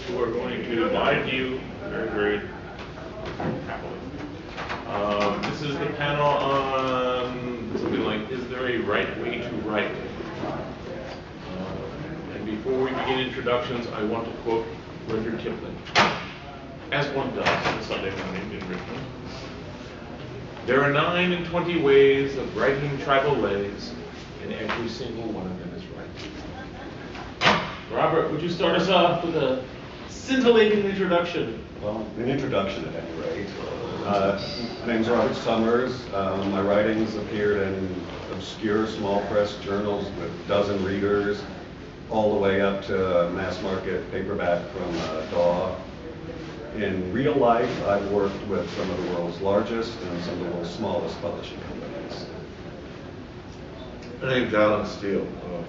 who are going to lie to you very, very happily. This is the panel on something like, is there a right way to write? And before we begin introductions, I want to quote Rudyard Kipling, as one does on Sunday morning in Richmond. There are 29 ways of writing tribal lays, and every single one of them is right. Robert, would you start us off with a scintillating introduction? Well, an introduction at any rate. My name's Robert Sommers. My writings appeared in obscure small press journals with a dozen readers, all the way up to mass market paperback from Daw. In real life, I've worked with some of the world's largest and some of the world's smallest publishing companies. My name's Alan Steele.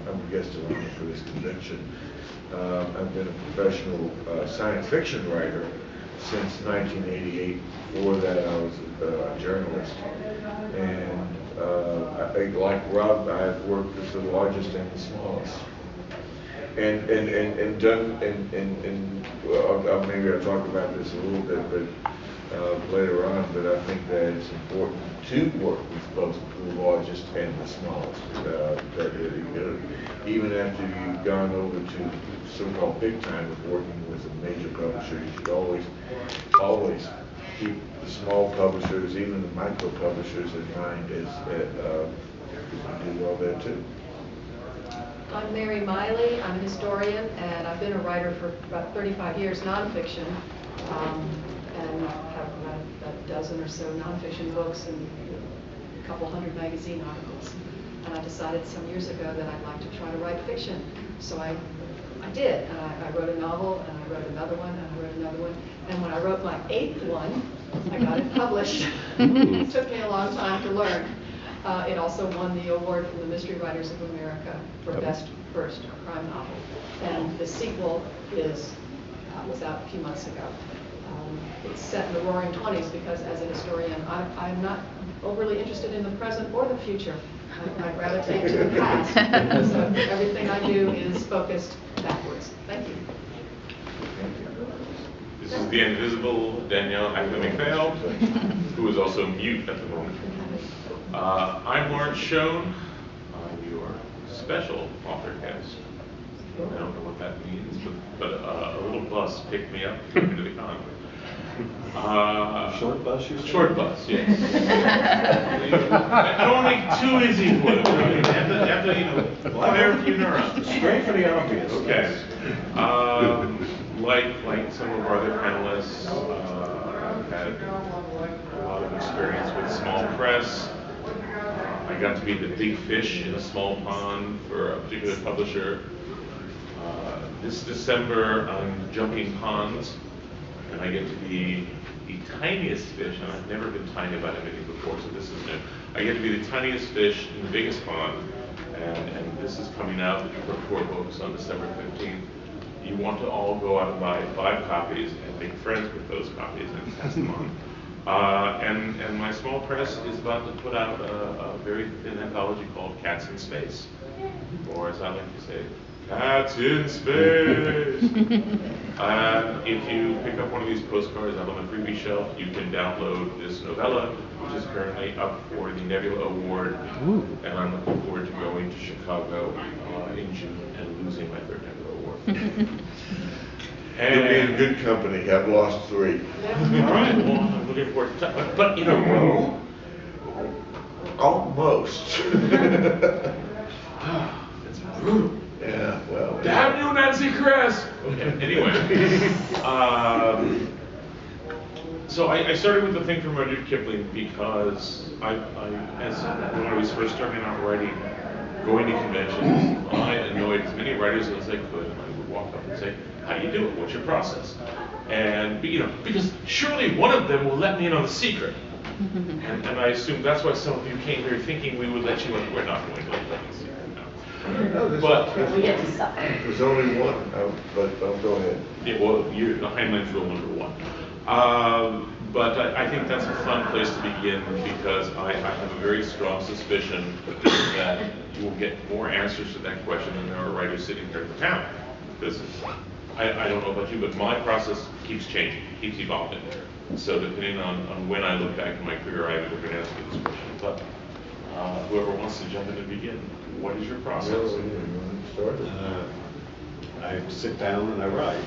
I'm a guest of honor for this convention. I've been a professional science fiction writer since 1988. Before that, I was a journalist. And like Rob, I've worked with the largest and the smallest. And done, well, maybe I'll talk about this a little bit, but later on, but I think that it's important to work with both the largest and the smallest. Even after you've gone over to so-called big time of working with a major publisher, you should always keep the small publishers, even the micro publishers in mind as you do all that too. I'm Mary Miley. I'm a historian, and I've been a writer for about 35 years, nonfiction, and have about a dozen or so nonfiction books and a couple hundred magazine articles. And I decided some years ago that I'd like to try to write fiction. So I did. And I wrote a novel, and I wrote another one, and I wrote another one. And when I wrote my 8th one, I got it published. It took me a long time to learn. It also won the award from the Mystery Writers of America for Best First Crime Novel. And the sequel was out a few months ago. It's set in the Roaring '20s because, as a historian, I'm not overly interested in the present or the future. I gravitate to the past. So everything I do is focused backwards. Thank you. This is the invisible Danielle Ackley-McPhail, who is also mute at the moment. I'm Lawrence Schoen. I'm your special author guest. I don't know what that means, but a little bus picked me up and took me to the con. Short bus, you said? Short bus, yes. I don't want to make it too easy for them. You have to fire a few neurons. Straight for the obvious. Okay. Like some of our other panelists, I've had a lot of experience with small press. I got to be the big fish in a small pond for a particular publisher. This December, I'm jumping ponds, and I get to be the tiniest fish, and I've never been tiny about anything before, so this is new. I get to be the tiniest fish in the biggest pond, and this is coming out for 4 books on December 15th. You want to all go out and buy 5 copies and make friends with those copies and pass them on. And my small press is about to put out a very thin anthology called Cats in Space, or as I like to say, Cats in Space. If you pick up one of these postcards out on the freebie shelf, you can download this novella, which is currently up for the Nebula Award. Ooh. And I'm looking forward to going to Chicago in June and losing my 3rd Nebula Award. You'll be in good company. I've lost 3. All right, well, I'm looking forward to that. But in a row? Almost. It's brutal. Yeah, well. Damn you, Nancy Kress! Okay, anyway. So I started with the thing from Rudyard Kipling because when I was first starting out writing, going to conventions, I annoyed as many writers as I could, and I would walk up and say, how do you do it? What's your process? And because surely one of them will let me in on the secret. And I assume that's why some of you came here thinking we would let you in. We're not going to let you in the secret. No, But We get to suffer. there's only one, but go ahead. yeah, well, you're the Heinlein's rule #1. But I think that's a fun place to begin because I have a very strong suspicion that you will get more answers to that question than there are writers sitting here at the panel. Because I don't know about you, but my process keeps changing, keeps evolving. So depending on when I look back in my career, I have a different answer to this question. But whoever wants to jump in and begin, what is your process? I sit down and I write.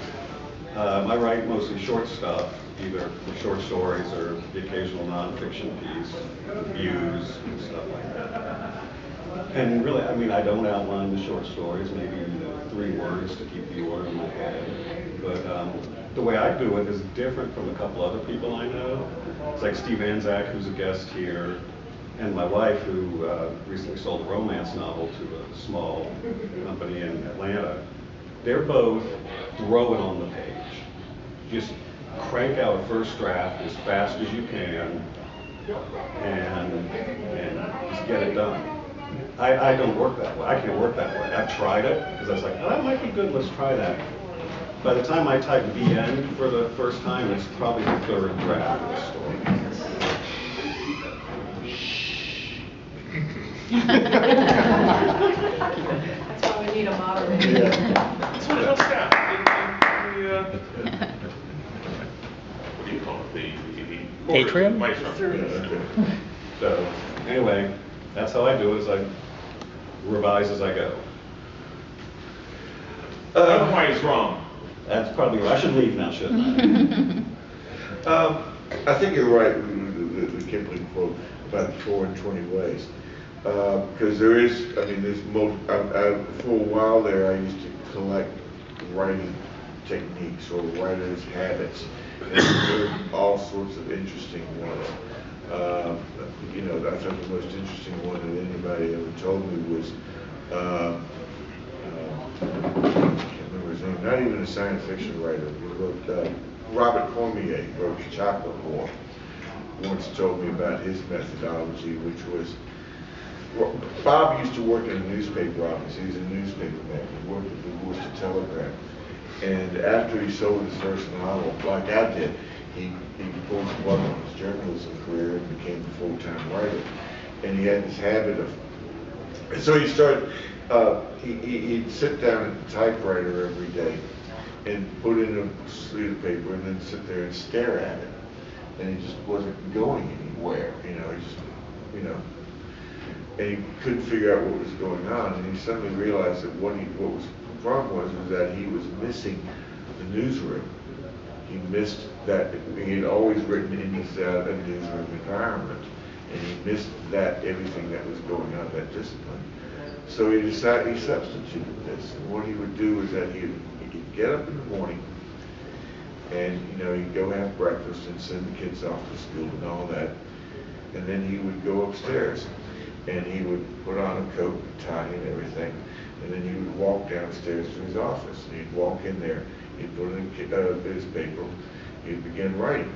I write mostly short stuff, either short stories or the occasional nonfiction piece, views and stuff like that. And really, I mean, I don't outline the short stories, maybe 3 words to keep the order in my head. But the way I do it is different from a couple other people I know. It's like Steve Anzac, who's a guest here, and my wife, who recently sold a romance novel to a small company in Atlanta. They're both throw it on the page. Just crank out a first draft as fast as you can and just get it done. I don't work that way. I can't work that way. I've tried it because I was like, oh, that might be good, let's try that. By the time I type the end for the first time, it's probably the 3rd draft of the story. That's why we need a moderator. That's what it looks like. What do you call it? The Atrium? Maestro. So anyway, that's how I do it, is I revise as I go. Why is wrong? That's probably, I should leave now, shouldn't I? I think you're right with the Kipling quote about 4 in 20 ways. Because there is, I mean, for a while there, I used to collect writing techniques or writers' habits, and there were all sorts of interesting ones. You know, I thought the most interesting one that anybody ever told me was, I can't remember his name, not even a science fiction writer. He wrote, Robert Cormier wrote The Chocolate War. Once told me about his methodology, which was, Bob used to work in a newspaper office. He was a newspaper man. He worked at the Worcester Telegram. And after he sold his first novel, like I did, he pulled the plug on his journalism career and became a full-time writer. And he had this habit of, so he started, he'd sit down at the typewriter every day and put in a sheet of paper and then sit there and stare at it. And he just wasn't going anywhere, you know, he just, you know. And he couldn't figure out what was going on, and he suddenly realized that what was the problem was that he was missing the newsroom. He missed that he had always written in his a newsroom environment, and he missed that everything that was going on, that discipline. So he decided he substituted this, and what he would do is that he could get up in the morning, and you know he'd go have breakfast and send the kids off to school and all that, and then he would go upstairs. And he would put on a coat and tie and everything, and then he would walk downstairs to his office. And he'd walk in there, he'd put in his paper, he'd begin writing.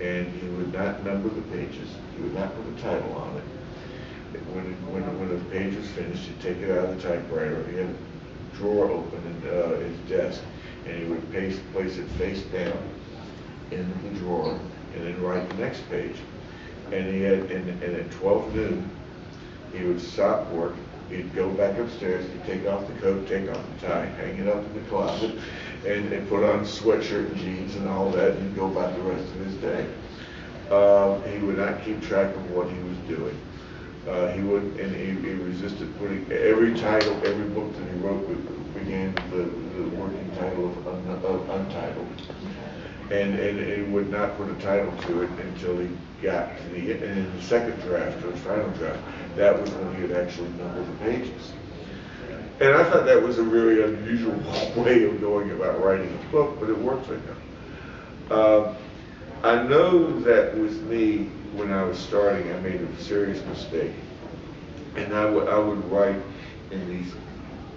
And he would not number the pages, he would not put a title on it. When the page was finished, he'd take it out of the typewriter, he had a drawer open in his desk, and he would place it face down in the drawer, and then write the next page. And he had, and at 12 noon, he would stop work, he'd go back upstairs, he'd take off the coat, take off the tie, hang it up in the closet, and put on a sweatshirt and jeans and all that, and go about the rest of his day. He would not keep track of what he was doing. He resisted putting every title, every book that he wrote began with the working title of Untitled. And would not put a title to it until he got to in the second draft or the final draft. That was when he would actually number the pages. And I thought that was a really unusual way of going about writing a book, but it worked for him. I know that with me, when I was starting, I made a serious mistake. And I would write in these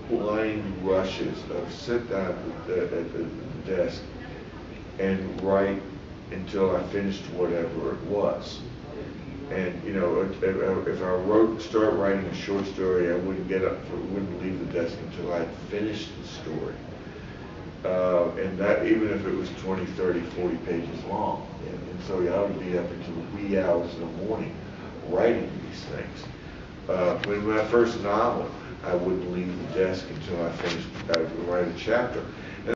blind rushes of sit down at the desk and write until I finished whatever it was. And you know, if I start writing a short story, I wouldn't wouldn't leave the desk until I'd finished the story. And that even if it was 20, 30, 40 pages long. And so I would be up until the wee hours in the morning writing these things. When my first novel, I wouldn't leave the desk until I would write a chapter.